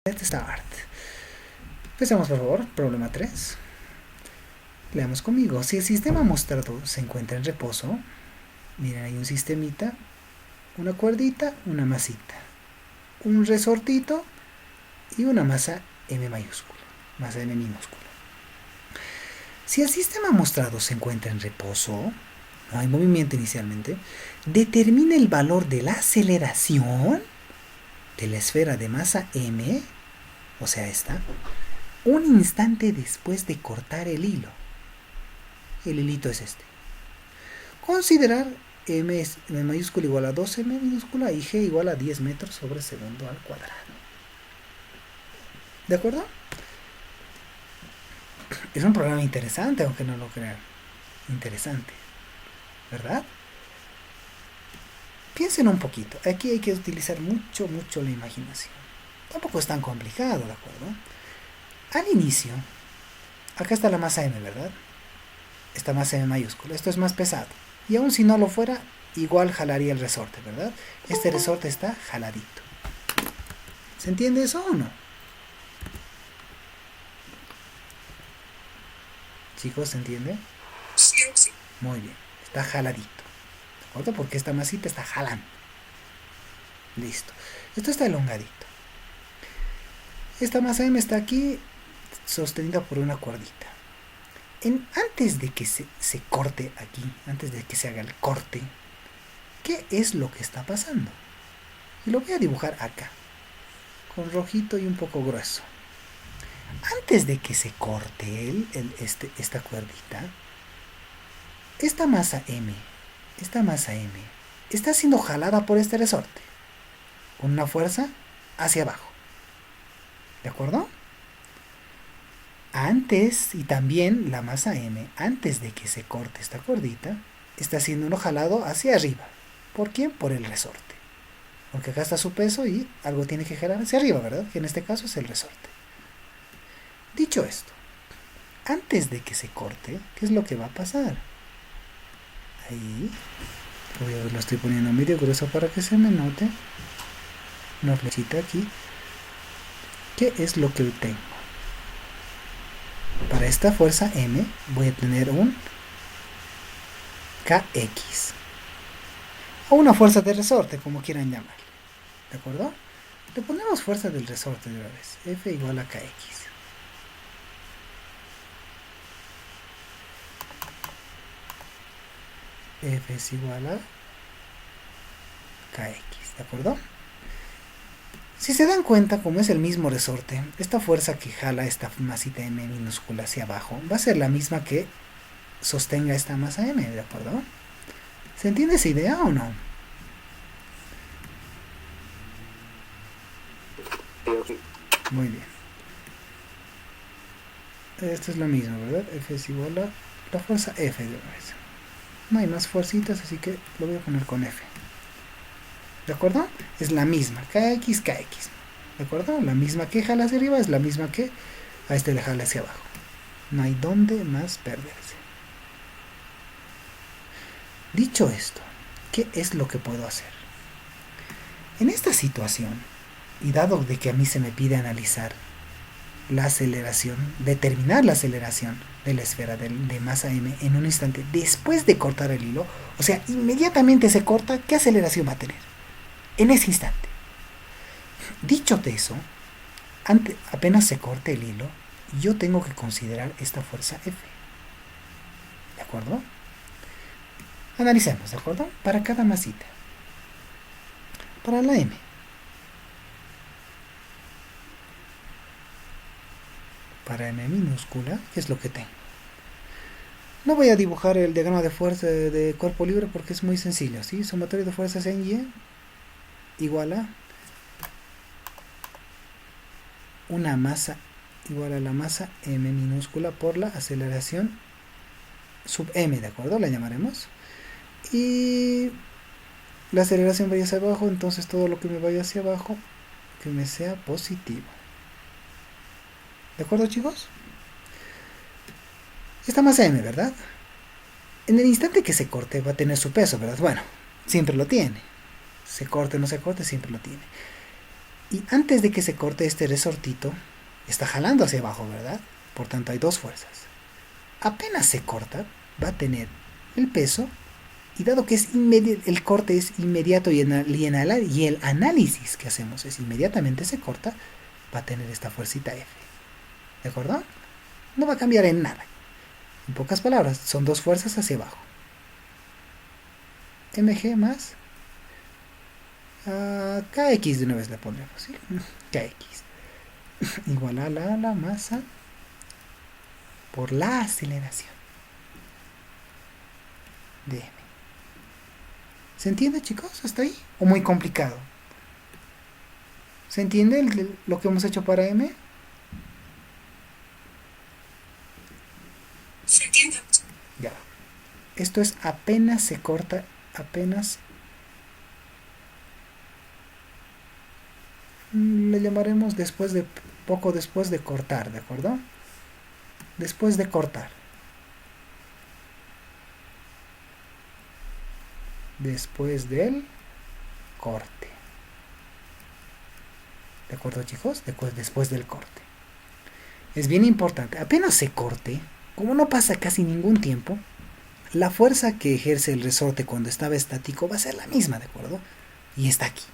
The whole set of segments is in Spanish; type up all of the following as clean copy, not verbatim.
Let's start. Empecemos por favor. Problema 3. Leamos conmigo. Si el sistema mostrado se encuentra en reposo, miren, hay un sistemita, una cuerdita, una masita, un resortito y una masa M mayúscula, masa M minúscula. Si el sistema mostrado se encuentra en reposo, no hay movimiento inicialmente, determina el valor de la aceleración de la esfera de masa M, o sea esta, un instante después de cortar el hilo. El hilito es este. Considerar M mayúscula igual a 12 M minúscula y G igual a 10 metros sobre segundo al cuadrado. ¿De acuerdo? Es un programa interesante, aunque no lo crean. Interesante. ¿Verdad? Piensen un poquito. Aquí hay que utilizar mucho la imaginación. Tampoco es tan complicado, ¿de acuerdo? Al inicio, acá está la masa M, ¿verdad? Esta masa M mayúscula. Esto es más pesado. Y aun si no lo fuera, igual jalaría el resorte, ¿verdad? Este resorte está jaladito. ¿Se entiende eso o no? Chicos, ¿se entiende? Sí. Muy bien. Está jaladito. ¿De acuerdo? Porque esta masita está jalando. Listo. Esto está elongadito. Esta masa M está aquí sostenida por una cuerdita. Antes de que se corte aquí, antes de que se haga el corte, ¿qué es lo que está pasando? Y lo voy a dibujar acá, con rojito y un poco grueso. Antes de que se corte esta cuerdita, esta masa M está siendo jalada por este resorte, con una fuerza hacia abajo. ¿De acuerdo? Antes, y también la masa M, antes de que se corte esta cuerdita, está siendo jalado hacia arriba. ¿Por quién? Por el resorte. Porque acá está su peso y algo tiene que jalar hacia arriba, ¿verdad? Que en este caso es el resorte. Dicho esto, antes de que se corte, ¿qué es lo que va a pasar? Ahí, lo estoy poniendo medio grueso para que se me note. Una flechita aquí. ¿Qué es lo que tengo? Para esta fuerza M voy a tener un KX. O una fuerza de resorte, como quieran llamarle. ¿De acuerdo? Le ponemos fuerza del resorte de una vez. F igual a KX. F es igual a KX. ¿De acuerdo? Si se dan cuenta, como es el mismo resorte, esta fuerza que jala esta masita M minúscula hacia abajo va a ser la misma que sostenga esta masa M, ¿de acuerdo? ¿Se entiende esa idea o no? Muy bien. Esto es lo mismo, ¿verdad? F es igual a la fuerza F de una vez. No hay más fuercitas, así que lo voy a poner con F. ¿De acuerdo? Es la misma, KX. ¿De acuerdo? La misma que jala hacia arriba es la misma que a este le jala hacia abajo. No hay dónde más perderse. Dicho esto, ¿qué es lo que puedo hacer? En esta situación, y dado de que a mí se me pide analizar la aceleración, determinar la aceleración de la esfera de masa M en un instante después de cortar el hilo, o sea, inmediatamente se corta, ¿qué aceleración va a tener? En ese instante. Dicho eso, apenas se corte el hilo, yo tengo que considerar esta fuerza F. ¿De acuerdo? Analicemos, ¿de acuerdo? Para cada masita. Para la M. Para M minúscula, ¿qué es lo que tengo? No voy a dibujar el diagrama de fuerza de cuerpo libre porque es muy sencillo, ¿sí? Sumatorio de fuerzas en Y igual a una masa igual a la masa M minúscula por la aceleración sub M, ¿de acuerdo? La llamaremos. Y la aceleración vaya hacia abajo, entonces todo lo que me vaya hacia abajo, que me sea positivo. ¿De acuerdo, chicos? Esta masa M, ¿verdad? En el instante que se corte va a tener su peso, ¿verdad? Bueno, siempre lo tiene. Se corte o no se corte, siempre lo tiene. Y antes de que se corte este resortito, está jalando hacia abajo, ¿verdad? Por tanto hay dos fuerzas. Apenas se corta, va a tener el peso, y dado que es el corte es inmediato y el análisis que hacemos es inmediatamente se corta, va a tener esta fuercita F. ¿De acuerdo? No va a cambiar en nada. En pocas palabras, son dos fuerzas hacia abajo. Mg más Kx de una vez le pondremos, ¿sí? Kx igual a la masa por la aceleración de m. ¿Se entiende, chicos? ¿Hasta ahí? ¿O muy complicado? ¿Se entiende lo que hemos hecho para m? Se entiende. Ya. Esto es apenas se corta, apenas le llamaremos poco después de cortar, ¿de acuerdo? Después de cortar. Después del corte. ¿De acuerdo, chicos? Después del corte. Es bien importante. Apenas se corte, como no pasa casi ningún tiempo, la fuerza que ejerce el resorte cuando estaba estático va a ser la misma, ¿de acuerdo? Y está aquí.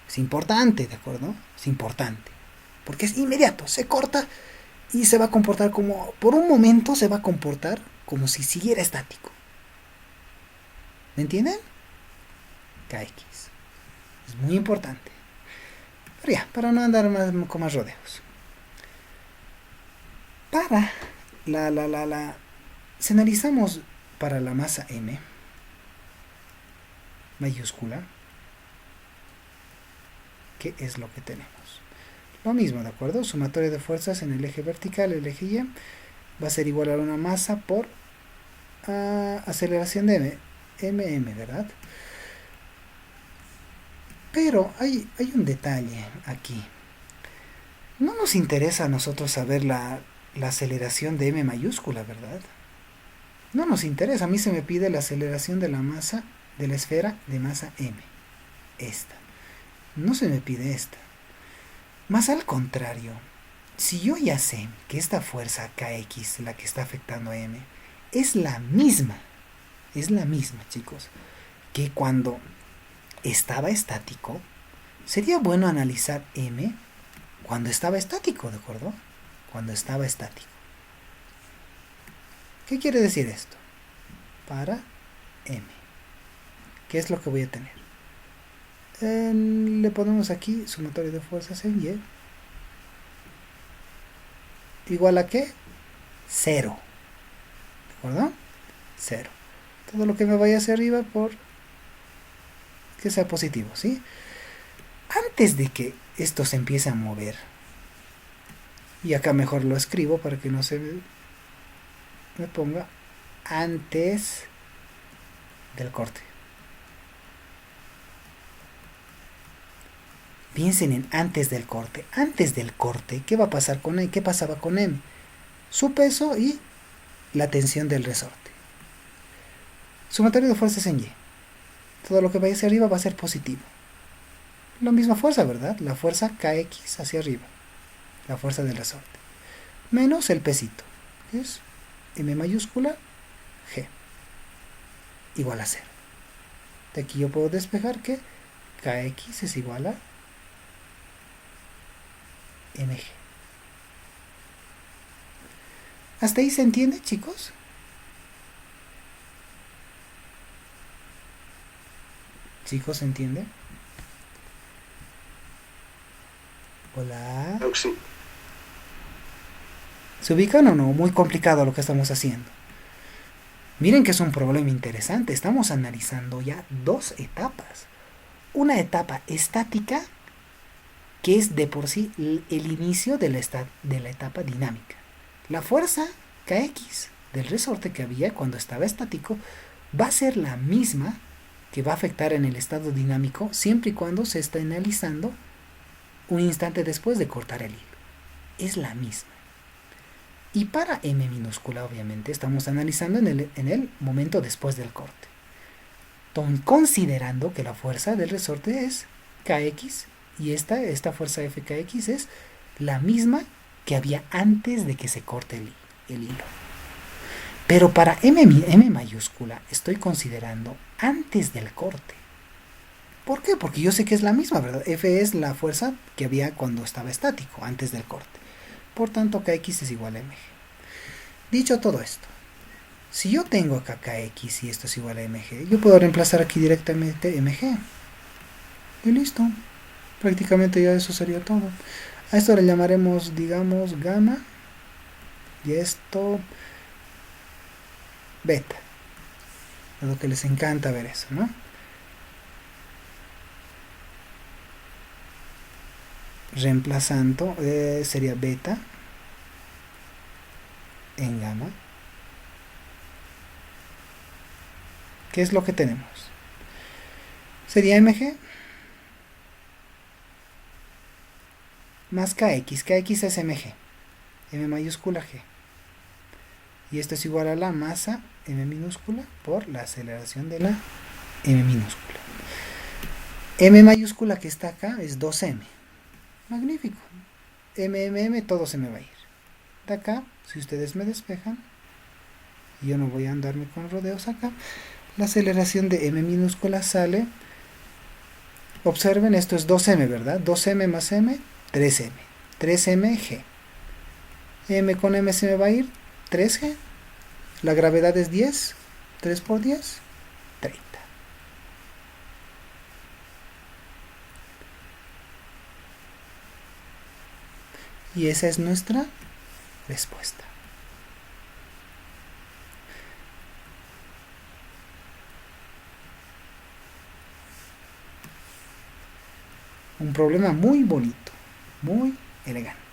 Es importante, ¿de acuerdo? Es importante. Porque es inmediato. Se corta y se va a comportar como... Por un momento se va a comportar como si siguiera estático. ¿Me entienden? Kx. Es muy importante. Pero ya, para no andar con más rodeos. Para si analizamos para la masa m mayúscula, ¿qué es lo que tenemos? Lo mismo, ¿de acuerdo? Sumatoria de fuerzas en el eje vertical, el eje y, va a ser igual a una masa por aceleración de mm, ¿verdad? Pero hay un detalle aquí. No nos interesa a nosotros saber la aceleración de m mayúscula, ¿verdad? No nos interesa. A mí se me pide la aceleración de la masa, de la esfera de masa m. Esta. No se me pide esta. Más al contrario, si yo ya sé que esta fuerza Kx, la que está afectando a m, es la misma, chicos, que cuando estaba estático, sería bueno analizar m cuando estaba estático, ¿de acuerdo? Cuando estaba estático. ¿Qué quiere decir esto? Para m. ¿Qué es lo que voy a tener? Le ponemos aquí sumatorio de fuerzas en y. ¿Igual a qué? 0. ¿De acuerdo? 0. Todo lo que me vaya hacia arriba por que sea positivo, ¿sí? Antes de que esto se empiece a mover, y acá mejor lo escribo para que no se me ponga antes del corte. Piensen en antes del corte. Antes del corte, ¿qué va a pasar con M? ¿Qué pasaba con M? Su peso y la tensión del resorte. Sumatorio de fuerzas en Y. Todo lo que vaya hacia arriba va a ser positivo. La misma fuerza, ¿verdad? La fuerza Kx hacia arriba. La fuerza del resorte. Menos el pesito. Es M mayúscula G. Igual a 0. De aquí yo puedo despejar que Kx es igual a mg. ¿Hasta ahí se entiende, chicos? ¿Chicos, se entiende? Hola. Sí. ¿Se ubican o no? Muy complicado lo que estamos haciendo. Miren que es un problema interesante. Estamos analizando ya dos etapas. Una etapa estática, que es de por sí el inicio de la etapa dinámica. La fuerza Kx del resorte que había cuando estaba estático va a ser la misma que va a afectar en el estado dinámico siempre y cuando se está analizando un instante después de cortar el hilo. Es la misma. Y para m minúscula, obviamente, estamos analizando en el momento después del corte. Considerando que la fuerza del resorte es Kx Y esta fuerza Fkx es la misma que había antes de que se corte el hilo. Pero para M mayúscula estoy considerando antes del corte. ¿Por qué? Porque yo sé que es la misma, ¿verdad? F es la fuerza que había cuando estaba estático, antes del corte. Por tanto, Kx es igual a mg. Dicho todo esto, si yo tengo acá Kx y esto es igual a mg, yo puedo reemplazar aquí directamente mg. Y listo. Prácticamente ya eso sería todo. A esto le llamaremos, digamos, gamma. Y esto, beta. A lo que les encanta ver eso, ¿no? Reemplazando, sería beta en gamma. ¿Qué es lo que tenemos? Sería mg más kx. Kx es mg. M mayúscula g. Y esto es igual a la masa m minúscula por la aceleración de la m minúscula. M mayúscula que está acá es 2m. Magnífico. M, todo se me va a ir. De acá, si ustedes me despejan, yo no voy a andarme con rodeos acá, la aceleración de m minúscula sale, observen, esto es 2m, ¿verdad? 2m más m, 3m. 3mg. M con m se me va a ir, 3g. La gravedad es 10. 3 por 10, 30. Y esa es nuestra respuesta. Un problema muy bonito, muy elegante.